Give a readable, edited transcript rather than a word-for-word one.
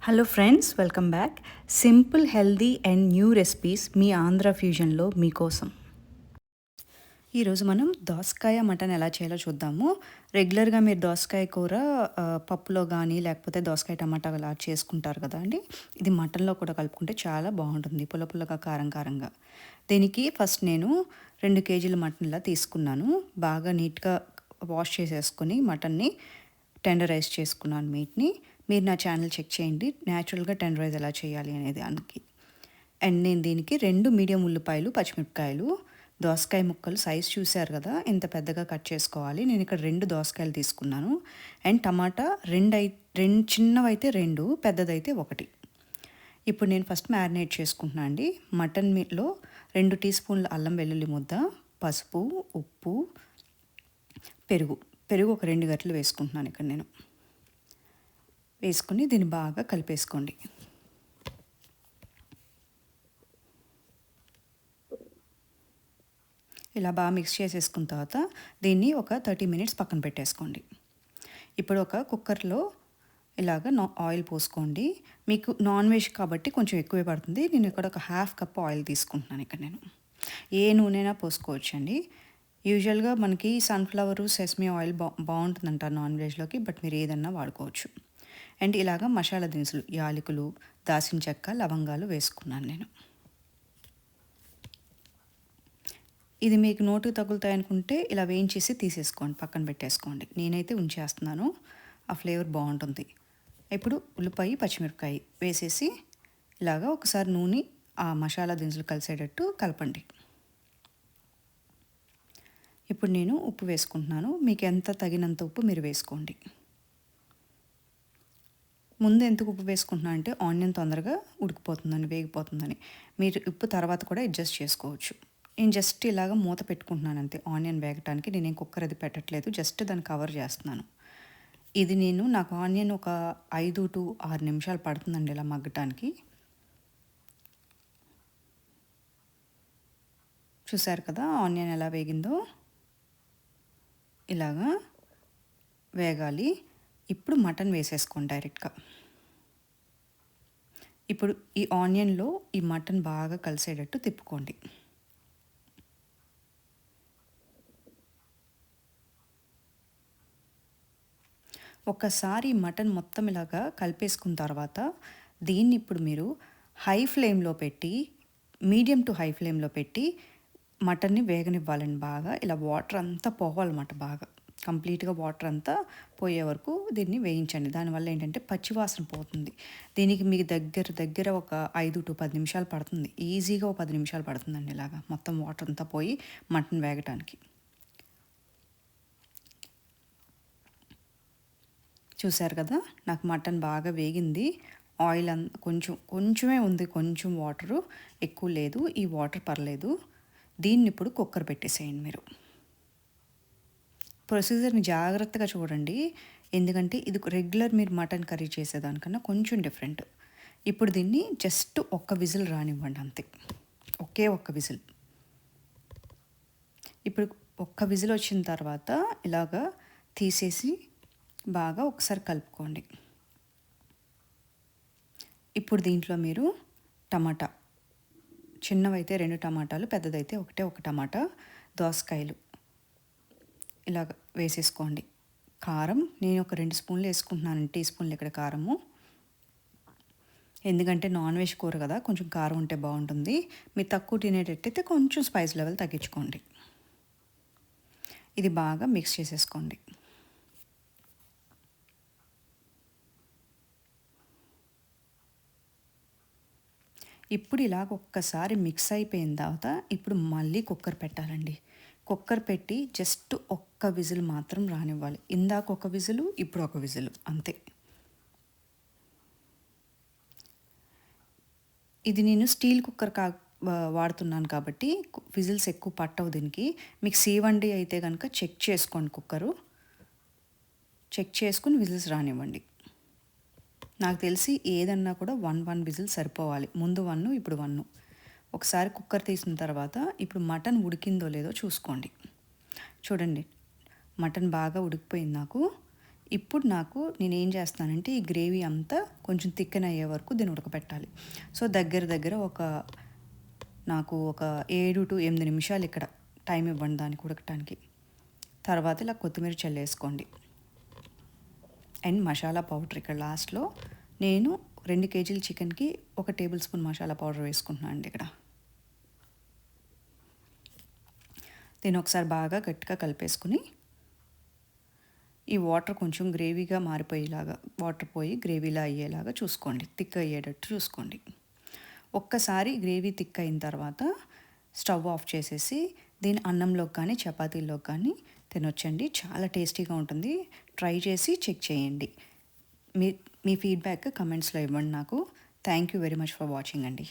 Hello friends, welcome back. Simple, healthy and new recipes మీ ఆంధ్ర ఫ్యూజన్లో మీకోసం. ఈరోజు మనం దోసకాయ మటన్ ఎలా చేయాలో చూద్దాము. రెగ్యులర్గా మీరు దోసకాయ కూర పప్పులో కానీ లేకపోతే దోసకాయ టమాటా అలా చేసుకుంటారు కదా అండి. ఇది మటన్లో కూడా కలుపుకుంటే చాలా బాగుంటుంది, పుల్ల పుల్లగా కారం కారంగా. దీనికి ఫస్ట్ నేను 2 కేజీల మటన్లా తీసుకున్నాను. బాగా నీట్గా వాష్ చేసేసుకొని మటన్ని టెండరైజ్ చేసుకున్నాను మీట్ని. మీరు నా ఛానల్ చెక్ చేయండి, న్యాచురల్గా టెండరైజ్ ఎలా చేయాలి అనేది దానికి. అండ్ నేను దీనికి 2 మీడియం ఉల్లిపాయలు, పచ్చిమిరపకాయలు, దోసకాయ ముక్కలు సైజ్ చూశారు కదా ఎంత పెద్దగా కట్ చేసుకోవాలి. నేను ఇక్కడ 2 దోసకాయలు తీసుకున్నాను. అండ్ టమాటా 2 చిన్నవైతే 2, పెద్దదైతే 1. ఇప్పుడు నేను ఫస్ట్ మ్యారినేట్ చేసుకుంటున్నాను అండి. మటన్లో 2 టీ స్పూన్ల అల్లం వెల్లుల్లి ముద్ద, పసుపు, ఉప్పు, పెరుగు ఒక 2 గంటలు వేసుకుంటున్నాను ఇక్కడ నేను. వేసుకుని దీన్ని బాగా కలిపేసుకోండి. ఇలా బాగా మిక్స్ చేసేసుకున్న తర్వాత దీన్ని ఒక 30 మినిట్స్ పక్కన పెట్టేసుకోండి. ఇప్పుడు ఒక కుక్కర్లో ఇలాగ ఆయిల్ పోసుకోండి. మీకు నాన్ వెజ్ కాబట్టి కొంచెం ఎక్కువే పడుతుంది. నేను ఇక్కడ ఒక 1/2 కప్ ఆయిల్ తీసుకుంటున్నాను ఇక్కడ నేను. ఏ నూనెనా పోసుకోవచ్చండి. యూజువల్గా మనకి సన్ఫ్లవరు, సెసమీ ఆయిల్ బాగుంటుందంటారు నాన్ వెజ్లోకి, బట్ మీరు ఏదన్నా వాడుకోవచ్చు. అండ్ ఇలాగ మసాలా దినుసులు, యాలకులు, దాల్చిన చెక్క, లవంగాలు వేసుకున్నాను నేను. ఇది మీకు నోటుకు తగులుతాయి అనుకుంటే ఇలా వేయించేసి తీసేసుకోండి, పక్కన పెట్టేసుకోండి. నేనైతే ఉంచేస్తున్నాను, ఆ ఫ్లేవర్ బాగుంటుంది. ఇప్పుడు ఉల్లిపాయ, పచ్చిమిరపకాయ వేసేసి ఇలాగా ఒకసారి నూనె ఆ మసాలా దినుసులు కలిసేటట్టు కలపండి. ఇప్పుడు నేను ఉప్పు వేసుకుంటున్నాను. మీకు ఎంత తగినంత ఉప్పు మీరు వేసుకోండి. ముందు ఎందుకు ఉప్పు వేసుకుంటున్నా అంటే ఆనియన్ తొందరగా ఉడికిపోతుందని, వేగిపోతుందని. మీరు ఉప్పు తర్వాత కూడా అడ్జస్ట్ చేసుకోవచ్చు. నేను జస్ట్ ఇలాగ మూత పెట్టుకుంటున్నాను అంతే, ఆనియన్ వేగటానికి. నేనేం కుక్కర్ అది పెట్టట్లేదు, జస్ట్ దాన్ని కవర్ చేస్తున్నాను. ఇది నాకు ఆనియన్ ఒక 5 to 6 నిమిషాలు పడుతుందండి ఇలా మగ్గటానికి. చూసారు కదా ఆనియన్ ఎలా వేగిందో, ఇలాగా వేగాలి. ఇప్పుడు మటన్ వేసేసుకోండి డైరెక్ట్గా. ఇప్పుడు ఈ ఆనియన్లో ఈ మటన్ బాగా కలిసేటట్టు తిప్పుకోండి. ఒక్కసారి మటన్ మొత్తం ఇలాగా కలిపేసుకున్న తర్వాత దీన్ని ఇప్పుడు మీరు హై ఫ్లేమ్లో పెట్టి, మీడియం టు హై ఫ్లేమ్లో పెట్టి మటన్ని వేగనివ్వాలండి. బాగా ఇలా వాటర్ అంతా పోవాలన్నమాట, బాగా కంప్లీట్గా వాటర్ అంతా పోయే వరకు దీన్ని వేయించండి. దానివల్ల ఏంటంటే పచ్చివాసన పోతుంది. దీనికి మీకు దగ్గర ఒక 5 to 10 నిమిషాలు పడుతుంది. ఈజీగా ఒక 10 నిమిషాలు పడుతుందండి ఇలాగా మొత్తం వాటర్ అంతా పోయి మటన్ వేగటానికి. చూసారు కదా, నాకు మటన్ బాగా వేగింది. ఆయిల్ కొంచెమే ఉంది, కొంచెం వాటరు, ఎక్కువ లేదు. ఈ వాటర్ పర్లేదు. దీన్ని ఇప్పుడు కుక్కర్ పెట్టేసేయండి మీరు. ప్రొసీజర్ని జాగ్రత్తగా చూడండి, ఎందుకంటే ఇది రెగ్యులర్ మీరు మటన్ కర్రీ చేసేదానికన్నా కొంచెం డిఫరెంట్. ఇప్పుడు దీన్ని జస్ట్ ఒక్క విజిల్ రానివ్వండి అంతే, ఒకే ఒక్క విజిల్. ఇప్పుడు ఒక్క విజిల్ వచ్చిన తర్వాత ఇలాగా తీసేసి బాగా ఒకసారి కలుపుకోండి. ఇప్పుడు దీంట్లో మీరు టమాటా, చిన్నవైతే 2 టమాటాలు, పెద్దదైతే ఒక టమాటా, దోసకాయలు ఇలాగ వేసేసుకోండి. కారం నేను ఒక 2 స్పూన్లు వేసుకుంటున్నాను, టీ స్పూన్లు ఇక్కడ కారము. ఎందుకంటే నాన్ వెజ్ కూర కదా, కొంచెం కారం ఉంటే బాగుంటుంది. మీరు తక్కువ తినేటట్టయితే కొంచెం స్పైస్ లెవెల్ తగ్గించుకోండి. ఇది బాగా మిక్స్ చేసేసుకోండి. ఇప్పుడు ఇలాగ ఒక్కసారి మిక్స్ అయిపోయిన తర్వాత ఇప్పుడు మళ్ళీ కుక్కర్ పెట్టాలండి. కుక్కర్ పెట్టి జస్ట్ ఒక్క విజిల్ మాత్రం రానివ్వాలి. ఇందాక ఒక విజిలు, ఇప్పుడు ఒక విజిలు అంతే. ఇది నేను స్టీల్ కుక్కర్ వాడుతున్నాను కాబట్టి విజిల్స్ ఎక్కువ పట్టవు దీనికి. మీకు C1D అయితే కనుక చెక్ చేసుకోండి, కుక్కరు చెక్ చేసుకుని విజిల్స్ రానివ్వండి. నాకు తెలిసి ఏదన్నా కూడా 1 విజిల్ సరిపోవాలి. ముందు 1, ఇప్పుడు 1. ఒకసారి కుక్కర్ తీసిన తర్వాత ఇప్పుడు మటన్ ఉడికిందో లేదో చూసుకోండి. చూడండి, మటన్ బాగా ఉడికిపోయింది నాకు. ఇప్పుడు నేనేం చేస్తానంటే ఈ గ్రేవీ అంతా కొంచెం థిక్కన్ అయ్యే వరకు దీన్ని ఉడకపెట్టాలి. సో, దగ్గర దగ్గర నాకు ఒక 7-8 నిమిషాలు ఇక్కడ టైం ఇవ్వండి దానికి ఉడకటానికి. తర్వాత ఇలా కొత్తిమీర చల్లేసుకోండి. అండ్ మసాలా పౌడర్ ఇక్కడ లాస్ట్‌లో నేను 2 కేజీల చికెన్‌కి 1 టేబుల్ స్పూన్ మసాలా పౌడర్ వేసుకుంటున్నాను అండి ఇక్కడ. దీన్ని ఒకసారి బాగా గట్టిగా కలిపేసుకుని ఈ వాటర్ కొంచెం గ్రేవీగా మారిపోయేలాగా, వాటర్ పోయి గ్రేవీలా అయ్యేలాగా చూసుకోండి. థిక్ అయ్యేటట్టు చూసుకోండి. ఒక్కసారి గ్రేవీ థిక్ అయిన తర్వాత స్టవ్ ఆఫ్ చేసేసి దీన్ని అన్నంలోకి కానీ చపాతీల్లోకి కానీ తినొచ్చండి. చాలా టేస్టీగా ఉంటుంది. ట్రై చేసి చెక్ చేయండి. మీ ఫీడ్బ్యాక్ కమెంట్స్లో ఇవ్వండి నాకు. Thank you very much for watching అండి.